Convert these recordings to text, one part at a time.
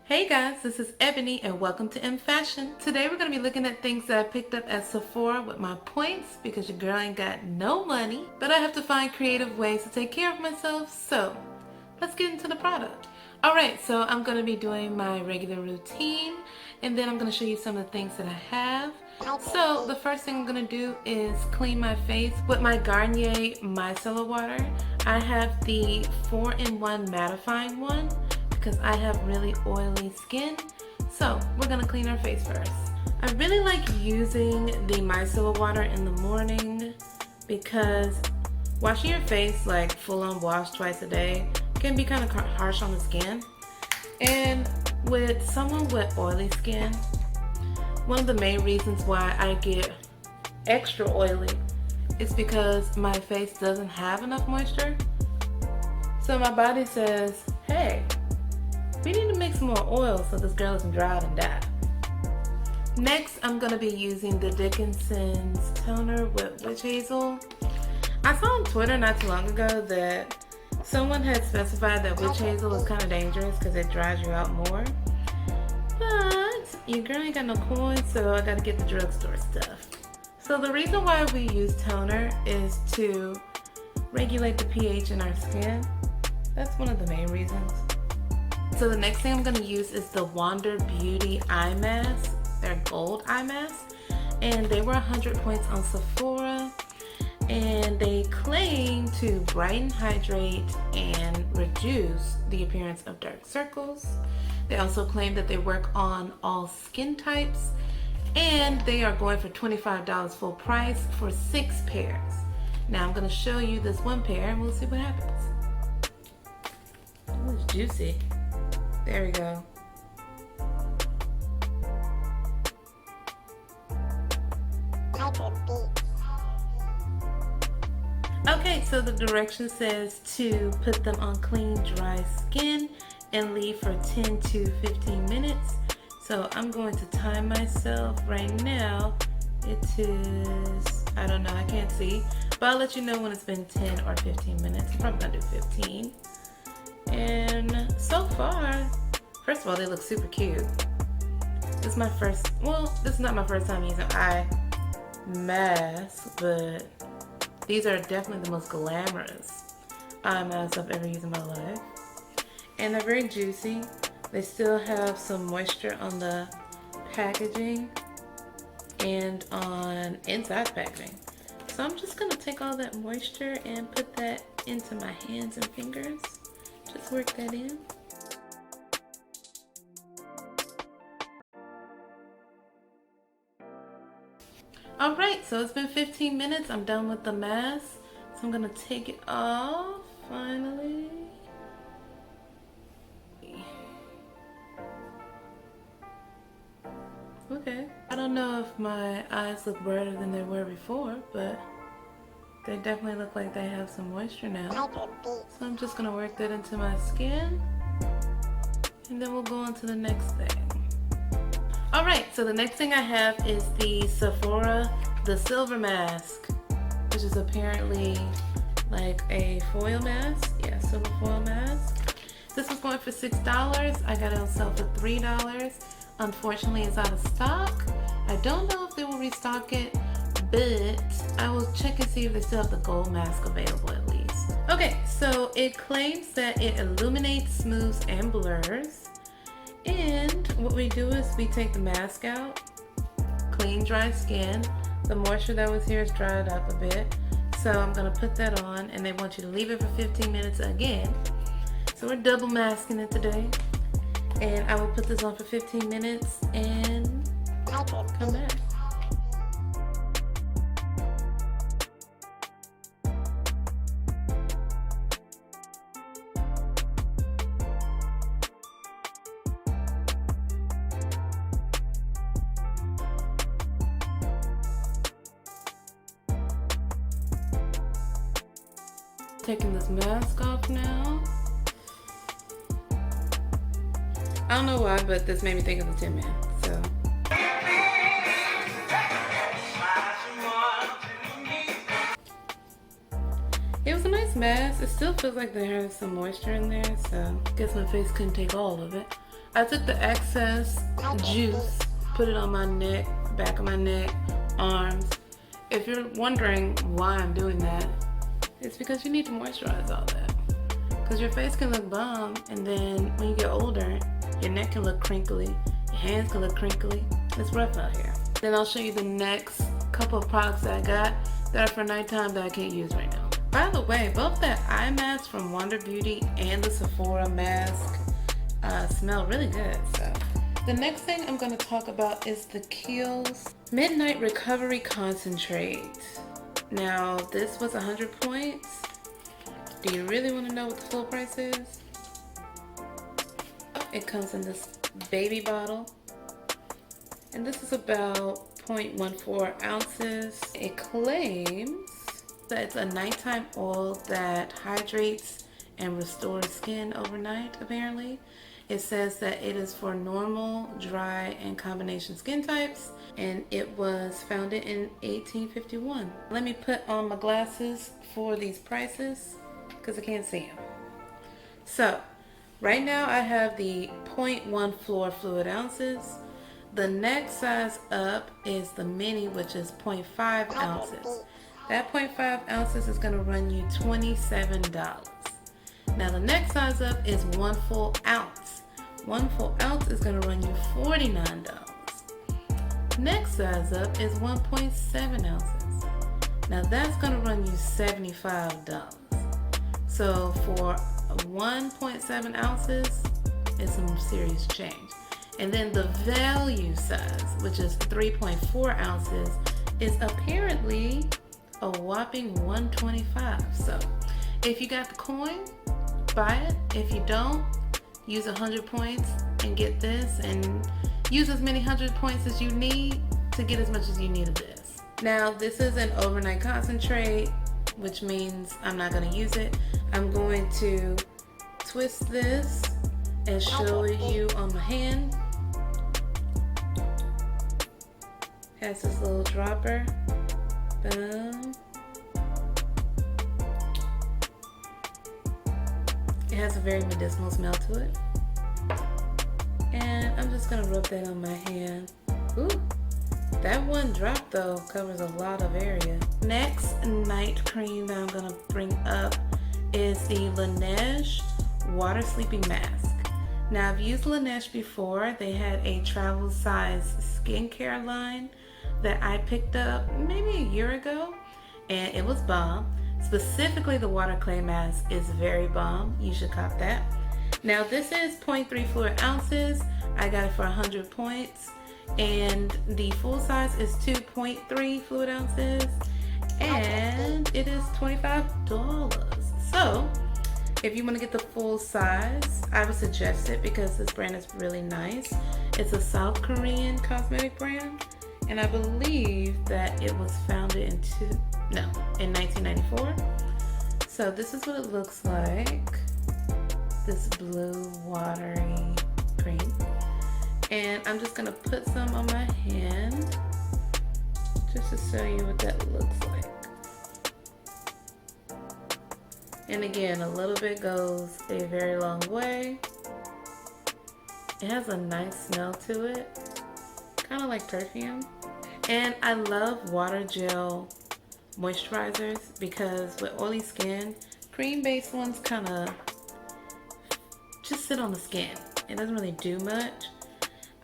Hey guys, this is Ebony and welcome to EMMFASHION. Today we're going to be looking at things that I picked up at Sephora with my points because your girl ain't got no money, but I have to find creative ways to take care of myself, so let's get into the product. Alright, so I'm going to be doing my regular routine and then I'm going to show you some of the things that I have. So the first thing I'm going to do is clean my face with my Garnier micellar water. I have the 4-in-1 mattifying one because I have really oily skin. So we're gonna clean our face first. I really like using the micellar water in the morning because washing your face like full on wash twice a day can be kind of harsh on the skin. And with someone with oily skin, one of the main reasons why I get extra oily is because my face doesn't have enough moisture. So my body says, hey, we need to mix more oil so this girl isn't dry and die. Next, I'm going to be using the Dickinson's toner with witch hazel. I saw on Twitter not too long ago that someone had specified that witch hazel is kind of dangerous because it dries you out more. But your girl ain't got no coins, so I got to get the drugstore stuff. So the reason why we use toner is to regulate the pH in our skin. That's one of the main reasons. So the next thing I'm going to use is the Wander Beauty eye mask. They're gold eye masks and they were 100 points on Sephora, and they claim to brighten, hydrate, and reduce the appearance of dark circles. They also claim that they work on all skin types, and they are going for $25 full price for 6 pairs. Now I'm going to show you this one pair and we'll see what happens. Oh, it's juicy. There we go. Okay, so the direction says to put them on clean, dry skin and leave for 10 to 15 minutes. So I'm going to time myself right now. It is, I don't know, I can't see, but I'll let you know when it's been 10 or 15 minutes. I'm probably gonna do 15. And so far, first of all, they look super cute. This is my first, well, this is not my first time using eye masks, but these are definitely the most glamorous eye masks I've ever used in my life. And they're very juicy. They still have some moisture on the packaging and on inside the packaging. So I'm just gonna take all that moisture and put that into my hands and fingers. Just work that in. Alright, so it's been 15 minutes. I'm done with the mask. So I'm gonna take it off, finally. Okay. I don't know if my eyes look brighter than they were before, but they definitely look like they have some moisture now. So I'm just gonna work that into my skin, and then we'll go on to the next thing. Alright, so the next thing I have is the Sephora, the silver mask, which is apparently like a foil mask. Yeah, silver foil mask. This was going for $6. I got it on sale for $3. Unfortunately, it's out of stock. I don't know if they will restock it, but I will check and see if they still have the gold mask available at least. Okay, so it claims that it illuminates, smooths, and blurs. And what we do is we take the mask out, clean, dry skin. The moisture that was here is dried up a bit. So I'm gonna put that on, and they want you to leave it for 15 minutes again. So we're double masking it today. And I will put this on for 15 minutes and come back. Taking this mask off now. I don't know why, but this made me think of the Tin Man, so. It was a nice mask. It still feels like there has some moisture in there, so I guess my face couldn't take all of it. I took the excess juice, put it on my neck, back of my neck, arms. If you're wondering why I'm doing that, it's because you need to moisturize all that. Because your face can look bomb, and then when you get older, your neck can look crinkly, your hands can look crinkly. It's rough out here. Then I'll show you the next couple of products that I got that are for nighttime that I can't use right now. By the way, both that eye mask from Wonder Beauty and the Sephora mask smell really good. So the next thing I'm going to talk about is the Kiehl's Midnight Recovery Concentrate. Now this was 100 points. Do you really want to know what the full price is? It comes in this baby bottle, and this is about 0.14 ounces. It claims that it's a nighttime oil that hydrates and restores skin overnight, apparently. It says that it is for normal, dry, and combination skin types, and it was founded in 1851. Let me put on my glasses for these prices because I can't see them. So, right now I have the 0.1 floor fluid ounces. The next size up is the mini, which is 0.5 ounces. That 0.5 ounces is going to run you $27. Now the next size up is 1 full ounce. 1 full ounce is going to run you $49. Next size up is 1.7 ounces. Now that's going to run you $75. So for 1.7 ounces, it's some serious change. And then the value size, which is 3.4 ounces, is apparently a whopping $125. So if you got the coin, buy it. If you don't, use 100 points and get this, and use as many 100 points as you need to get as much as you need of this. Now this is an overnight concentrate, which means I'm not going to use it. I'm going to twist this and show you on my hand. Has this little dropper. Boom. It has a very medicinal smell to it. And I'm just gonna rub that on my hand. Ooh, that one drop though covers a lot of area. Next night cream that I'm gonna bring up is the Laneige Water Sleeping Mask. Now I've used Laneige before. They had a travel size skincare line that I picked up maybe a year ago, and it was bomb. Specifically the water clay mask is very bomb. You should cop that. Now this is 0.3 fluid ounces. I got it for 100 points, and the full size is 2.3 fluid ounces, and it is $25. So if you want to get the full size, I would suggest it because this brand is really nice. It's a South Korean cosmetic brand, and I believe that it was founded in 1994. So this is what it looks like. This blue watery cream. And I'm just gonna put some on my hand just to show you what that looks like. And again, a little bit goes a very long way. It has a nice smell to it, kind of like perfume. And I love water gel moisturizers because with oily skin, cream-based ones kind of just sit on the skin. It doesn't really do much.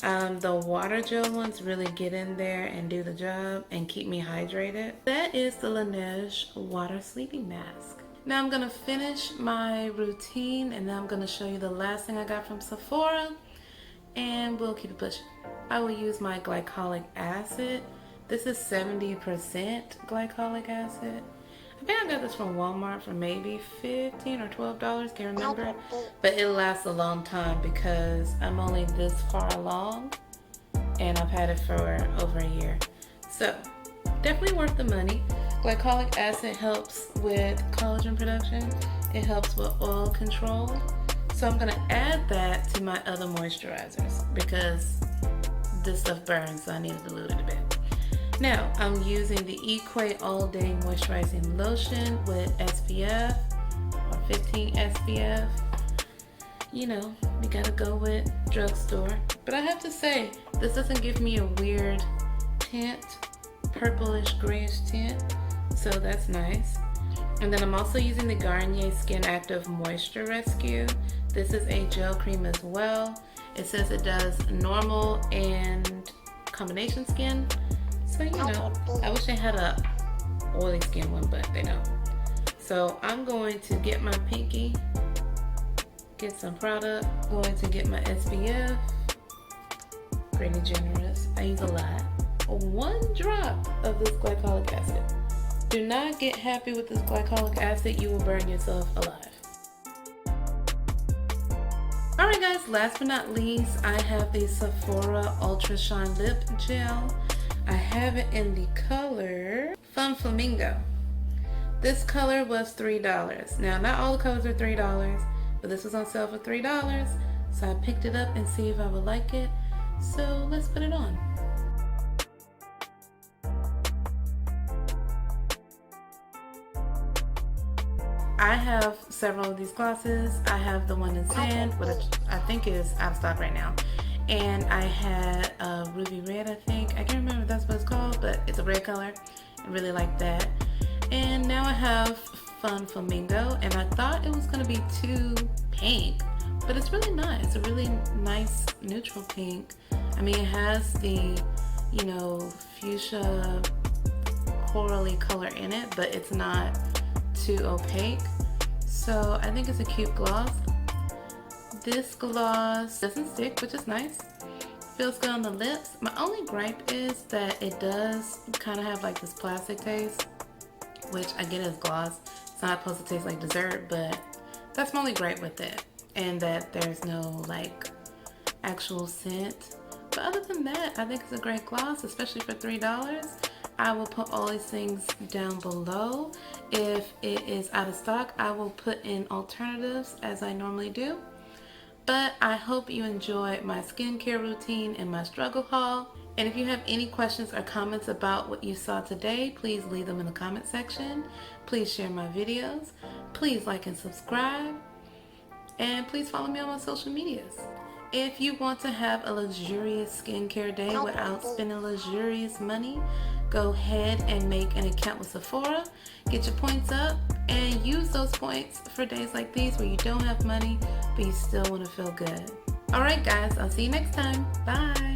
The water gel ones really get in there and do the job and keep me hydrated. That is the Laneige Water Sleeping Mask. Now I'm gonna finish my routine, and then I'm gonna show you the last thing I got from Sephora, and we'll keep it pushing. I will use my glycolic acid. This is 70% glycolic acid. I think I got this from Walmart for maybe $15 or $12, can't remember. But it lasts a long time because I'm only this far along, and I've had it for over a year. So definitely worth the money. Glycolic acid helps with collagen production. It helps with oil control. So I'm gonna add that to my other moisturizers because this stuff burns, so I need to dilute it a bit. Now I'm using the Equate All Day Moisturizing Lotion with SPF or 15 SPF. you know, we gotta go with drugstore. But I have to say, this doesn't give me a weird tint, purplish grayish tint, so that's nice. And then I'm also using the Garnier Skin Active Moisture Rescue. This is a gel cream as well. It says it does normal and combination skin. So, you know, I wish they had a oily skin one, but they don't. So I'm going to get my pinky, get some product, going to get my SPF, pretty generous. I use a lot. 1 drop of this glycolic acid. Do not get happy with this glycolic acid, you will burn yourself alive. Alright guys, last but not least, I have the Sephora Ultra Shine Lip Gel. I have it in the color Fun Flamingo. This color was $3. Now, not all the colors are $3, but this was on sale for $3. So I picked it up and see if I would like it. So let's put it on. I have several of these glosses. I have the one in sand, which I think is out of stock right now. And I had a ruby red, I think. I can't remember if that's what it's called, but it's a red color. I really like that. And now I have Fun Flamingo, and I thought it was gonna be too pink, but it's really not. It's a really nice neutral pink. I mean, it has the, you know, fuchsia corally color in it, but it's not too opaque. So I think it's a cute gloss. This gloss doesn't stick, which is nice. Feels good on the lips. My only gripe is that it does kind of have like this plastic taste, which I get as gloss. It's not supposed to taste like dessert, but that's my only gripe with it. And that there's no like actual scent. But other than that, I think it's a great gloss, especially for $3. I will put all these things down below. If it is out of stock, I will put in alternatives as I normally do. But I hope you enjoyed my skincare routine and my struggle haul. And if you have any questions or comments about what you saw today, please leave them in the comment section. Please share my videos. Please like and subscribe. And please follow me on my social medias. If you want to have a luxurious skincare day without spending luxurious money, go ahead and make an account with Sephora, get your points up, and use those points for days like these where you don't have money, but you still want to feel good. Alright guys, I'll see you next time. Bye!